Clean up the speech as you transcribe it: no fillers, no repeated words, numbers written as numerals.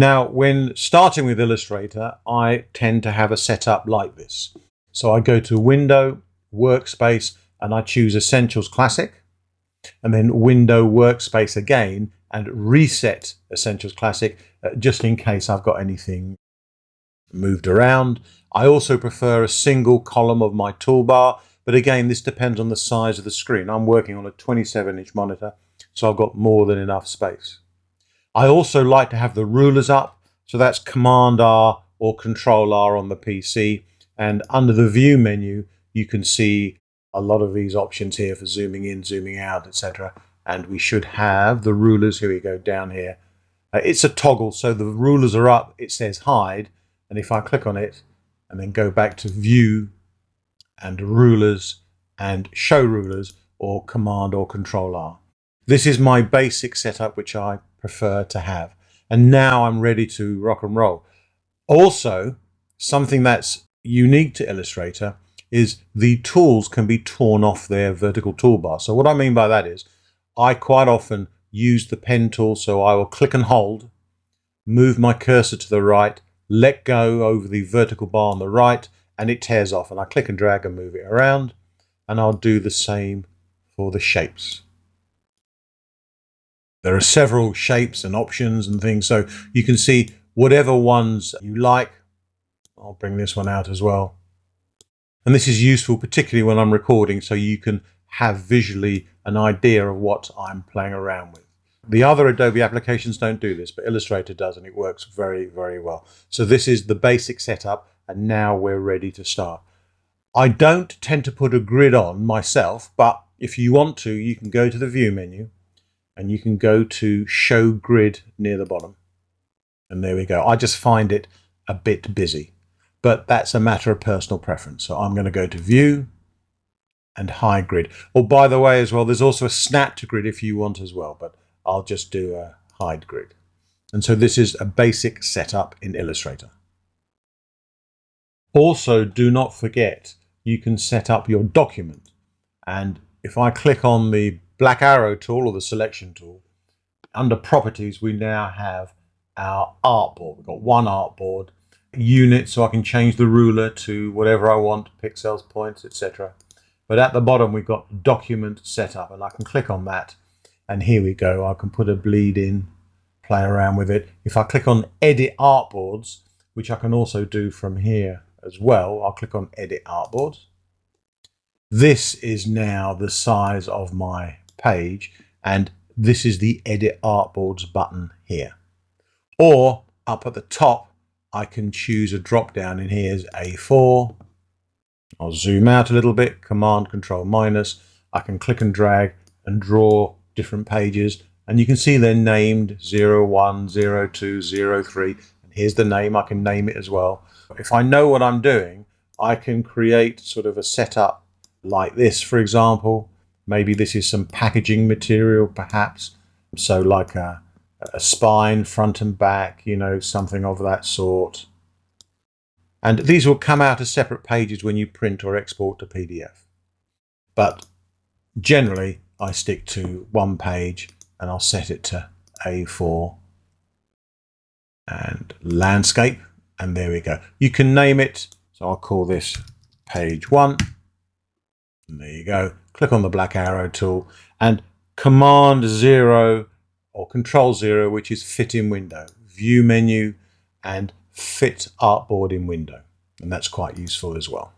Now, when starting with Illustrator, I tend to have a setup like this. So I go to Window, Workspace, and I choose Essentials Classic, and then Window, Workspace again, and reset Essentials Classic, just in case I've got anything moved around. I also prefer a single column of my toolbar, but again, this depends on the size of the screen. I'm working on a 27-inch monitor, so I've got more than enough space. I also like to have the rulers up, so that's Command R or Control R on the PC, and under the View menu you can see a lot of these options here for zooming in, zooming out, etc. And we should have the rulers. Here we go, down here. It's a toggle, so the rulers are up, it says hide, and if I click on it and then go back to View and Rulers and Show Rulers, or Command or Control R. This is my basic setup, which I prefer to have. And now I'm ready to rock and roll. Also, something that's unique to Illustrator is the tools can be torn off their vertical toolbar. So what I mean by that is I quite often use the pen tool, so I will click and hold, move my cursor to the right, let go over the vertical bar on the right, and it tears off, and I click and drag and move it around, and I'll do the same for the shapes. There are several shapes and options and things, so you can see whatever ones you like. I'll bring this one out as well. And this is useful particularly when I'm recording, so you can have visually an idea of what I'm playing around with. The other Adobe applications don't do this, but Illustrator does, and it works very, very well. So this is the basic setup, and now we're ready to start. I don't tend to put a grid on myself, but if you want to, you can go to the View menu and you can go to Show Grid near the bottom. And there we go. I just find it a bit busy, but that's a matter of personal preference. So I'm going to go to View and Hide Grid. Oh, by the way, as well, there's also a Snap to Grid if you want as well, but I'll just do a Hide Grid. And so this is a basic setup in Illustrator. Also, do not forget, you can set up your document. And if I click on the black arrow tool or the selection tool, under properties, we now have our artboard. We've got one artboard unit, so I can change the ruler to whatever I want, pixels, points, etc. But at the bottom, we've got document setup, and I can click on that. And here we go. I can put a bleed in, play around with it. If I click on Edit Artboards, which I can also do from here as well, I'll click on Edit Artboards. This is now the size of my page, and this is the Edit Artboards button here. Or up at the top, I can choose a drop down, and here's A4. I'll zoom out a little bit, Command Control minus. I can click and drag and draw different pages, and you can see they're named 01, 02, 03, and here's the name. I can name it as well. If I know what I'm doing, I can create sort of a setup like this, for example. Maybe this is some packaging material, perhaps. So like a spine, front and back, you know, something of that sort. And these will come out as separate pages when you print or export to PDF. But generally, I stick to one page, and I'll set it to A4 and landscape. And there we go. You can name it. So I'll call this page 1. And there you go. Click on the black arrow tool and Command 0 or Control 0, which is Fit in Window. View menu and Fit Artboard in Window. And that's quite useful as well.